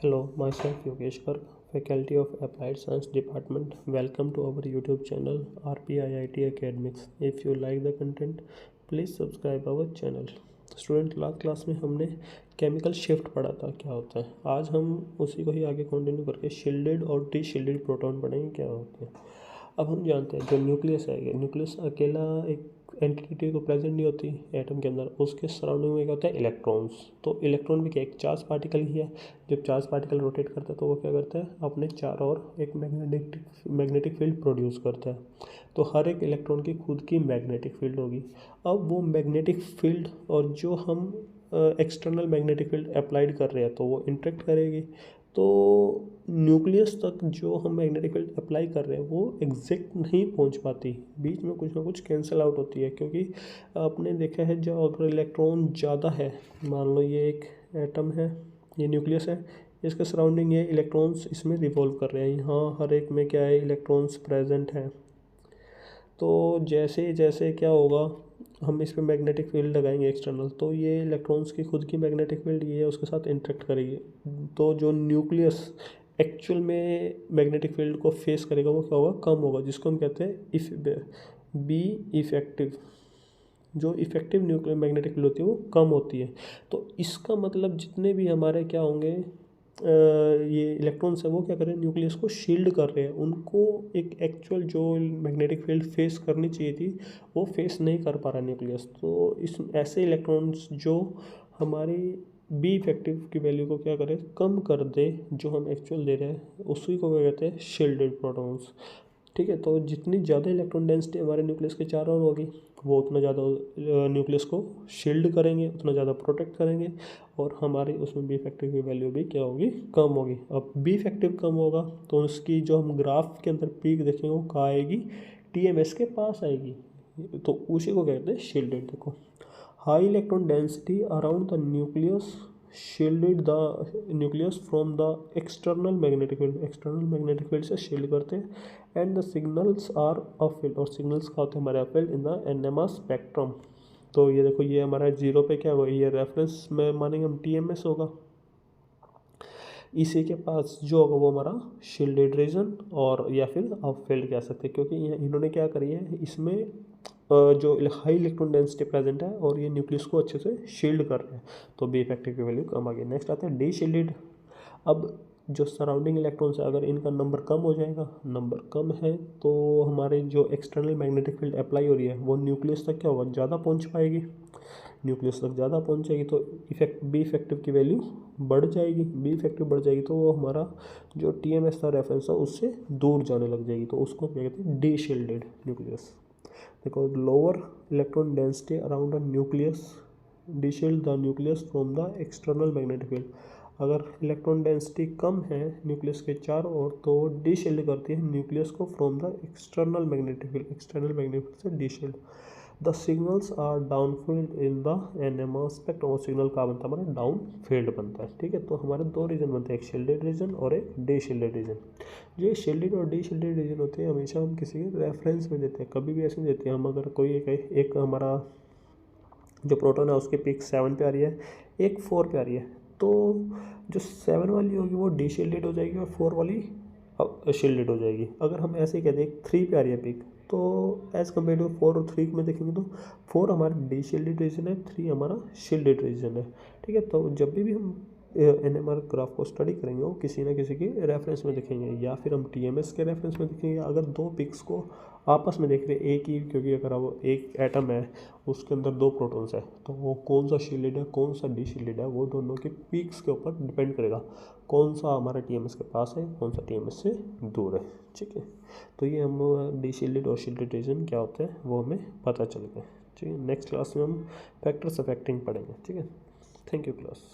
Hello, myself Yogesh Garg, Faculty of Applied Science Department. Welcome to our YouTube channel RPIIT Academics. If you like the content, please subscribe our channel. Student last class में हमने chemical shift पढ़ा था क्या होता है। आज हम उसी को ही आगे कंटिन्यू करके शील्डेड और डी शील्डेड प्रोटॉन पढ़ेंगे क्या होते हैं। अब हम जानते हैं जो न्यूक्लियस है, न्यूक्लियस अकेला एक एंटिटी को प्रेजेंट नहीं होती एटम के अंदर, उसके सराउंडिंग में क्या होता है, इलेक्ट्रॉन्स। तो इलेक्ट्रॉन भी क्या एक चार्ज पार्टिकल ही है। जब चार्ज पार्टिकल रोटेट करता है तो वो क्या करता है, अपने चारों ओर एक मैग्नेटिक फील्ड प्रोड्यूस करता है। तो हर एक इलेक्ट्रॉन की खुद की मैग्नेटिक फील्ड होगी। अब वो मैग्नेटिक फील्ड और जो हम एक्सटर्नल मैग्नेटिक फील्ड अप्लाइड कर रहे हैं तो वो इंटरेक्ट करेगी। तो न्यूक्लियस तक जो हम मैग्नेटिक फील्ड अप्लाई कर रहे हैं वो एग्जैक्ट नहीं पहुंच पाती, बीच में कुछ ना कुछ कैंसिल आउट होती है। क्योंकि आपने देखा है जो अगर इलेक्ट्रॉन ज़्यादा है, मान लो ये एक एटम है, ये न्यूक्लियस है, इसके सराउंडिंग ये इलेक्ट्रॉन्स इसमें रिवॉल्व कर रहे हैं, यहाँ हर एक में क्या है, इलेक्ट्रॉन्स प्रेजेंट हैं। तो जैसे जैसे क्या होगा, हम इस पर मैग्नेटिक फील्ड लगाएंगे एक्सटर्नल, तो ये इलेक्ट्रॉन्स की खुद की मैग्नेटिक फील्ड ये उसके साथ इंटरेक्ट करेगी। तो जो न्यूक्लियस एक्चुअल में मैग्नेटिक फील्ड को फेस करेगा वो क्या होगा, कम होगा, जिसको हम कहते हैं बी इफेक्टिव। जो इफेक्टिव न्यूक्लियर मैग्नेटिक फील्ड होती है वो कम होती है। तो इसका मतलब जितने भी हमारे क्या होंगे, ये इलेक्ट्रॉन्स है वो क्या कर रहे हैं, न्यूक्लियस को शील्ड कर रहे हैं। उनको एक एक्चुअल जो मैग्नेटिक फील्ड फेस करनी चाहिए थी वो फेस नहीं कर पा रहा न्यूक्लियस। तो इस ऐसे इलेक्ट्रॉन्स जो हमारी बी इफेक्टिव की वैल्यू को क्या करे, कम कर दे, जो हम एक्चुअल दे रहे हैं उसी को क्या कहते हैं, शील्डेड प्रोटॉन्स। ठीक है। तो जितनी ज़्यादा इलेक्ट्रॉन डेंसिटी हमारे न्यूक्लियस के चारों ओर होगी वो उतना ज़्यादा न्यूक्लियस को शील्ड करेंगे, उतना ज़्यादा प्रोटेक्ट करेंगे, और हमारी उसमें बी इफेक्टिव की वैल्यू भी क्या होगी, कम होगी। अब बी इफेक्टिव कम होगा तो उसकी जो हम ग्राफ के अंदर पीक देखेंगे वो कहाँ आएगी, टीएमएस के पास आएगी। तो उसी को कहते हैं शील्डेड। देखो, high electron density around the nucleus shielded the nucleus from the external magnetic field, external magnetic field से शील्ड करते हैं। एंड द सिग्नल्स आर अपफील्ड, और सिग्नल्स का होते हैं हमारे अपफील्ड इन द एनएमआर स्पेक्ट्रम। तो ये देखो, ये हमारा जीरो पे क्या होगा, ये रेफरेंस में मानेंगे हम टीएमएस होगा। इसी के पास जो होगा वो हमारा शील्डेड रीजन और या फिर अपफील्ड कह सकते हैं, क्योंकि इन्होंने क्या करी है, इसमें जो हाई इलेक्ट्रॉन डेंसिटी प्रेजेंट है और ये न्यूक्लियस को अच्छे से शील्ड कर रहे हैं। तो बी इफेक्टिव की वैल्यू कम आ गई। नेक्स्ट आते हैं डी शील्डेड। अब जो सराउंडिंग इलेक्ट्रॉन्स है अगर इनका नंबर कम हो जाएगा, नंबर कम है तो हमारे जो एक्सटर्नल मैग्नेटिक फील्ड अप्लाई हो रही है वो न्यूक्लियस तक क्या होगा, ज़्यादा पहुंच पाएगी। न्यूक्लियस तक ज़्यादा पहुंचेगी तो बी इफेक्टिव की वैल्यू बढ़ जाएगी। बी इफेक्टिव बढ़ जाएगी तो वो हमारा जो टीएमएस था रेफरेंस था उससे दूर जाने लग जाएगी। तो उसको क्या कहते हैं, डी शील्डेड न्यूक्लियस। देखो, lower electron density around the nucleus deshield the nucleus from the external magnetic field. अगर इलेक्ट्रॉन डेंसिटी कम है न्यूक्लियस के चारों ओर तो वो डिशील्ड करती है न्यूक्लियस को from the external magnetic field, external magnetic field से deshield. The signals are downfield in the NMR spectrum, और सिग्नल का बनता है हमारा डाउन फील्ड बनता है। ठीक है। तो हमारे दो रीजन बनते हैं, एक शील्डेड रीजन और एक डी शील्डेड रीजन। जो शील्डेड और डी शील्डेड रीजन होते हैं हमेशा हम किसी के रेफरेंस में देते हैं, कभी भी ऐसे नहीं देते हैं। हम अगर कोई एक हमारा जो प्रोटॉन है उसकी पिक 7 पे आ रही है, एक 4 पे आ रही है, तो जो 7 वाली होगी वो डी शील्डेड हो जाएगी और 4 वाली शील्डेड हो जाएगी। अगर हम ऐसे ही कहते हैं 3 पे आ रही है पिक, तो एज़ कम्पेयर टू 4 और 3 में देखेंगे तो 4 हमारा डी शील्डेड रीजन है, 3 हमारा शील्डेड रीजन है। ठीक है। तो जब भी हम एनएमआर ग्राफ को स्टडी करेंगे वो किसी ना किसी के रेफरेंस में देखेंगे, या फिर हम टीएमएस के रेफरेंस में देखेंगे। अगर दो पिक्स को आपस में देख रहे हैं एक ही, क्योंकि अगर वो एक एटम है उसके अंदर 2 प्रोटॉन्स है तो वो कौन सा शील्डेड है कौन सा डी शील्डेड है वो दोनों के पीक्स के ऊपर डिपेंड करेगा, कौन सा हमारा टीएमएस के पास है कौन सा टीएमएस से दूर है। ठीक है। तो ये हम डी शील्डेड और शील्डेड रीजन क्या होता है वो हमें पता चल गया। ठीक है। नेक्स्ट क्लास में हम फैक्टर्स अफेक्टिंग पढ़ेंगे। ठीक है। Thank you class.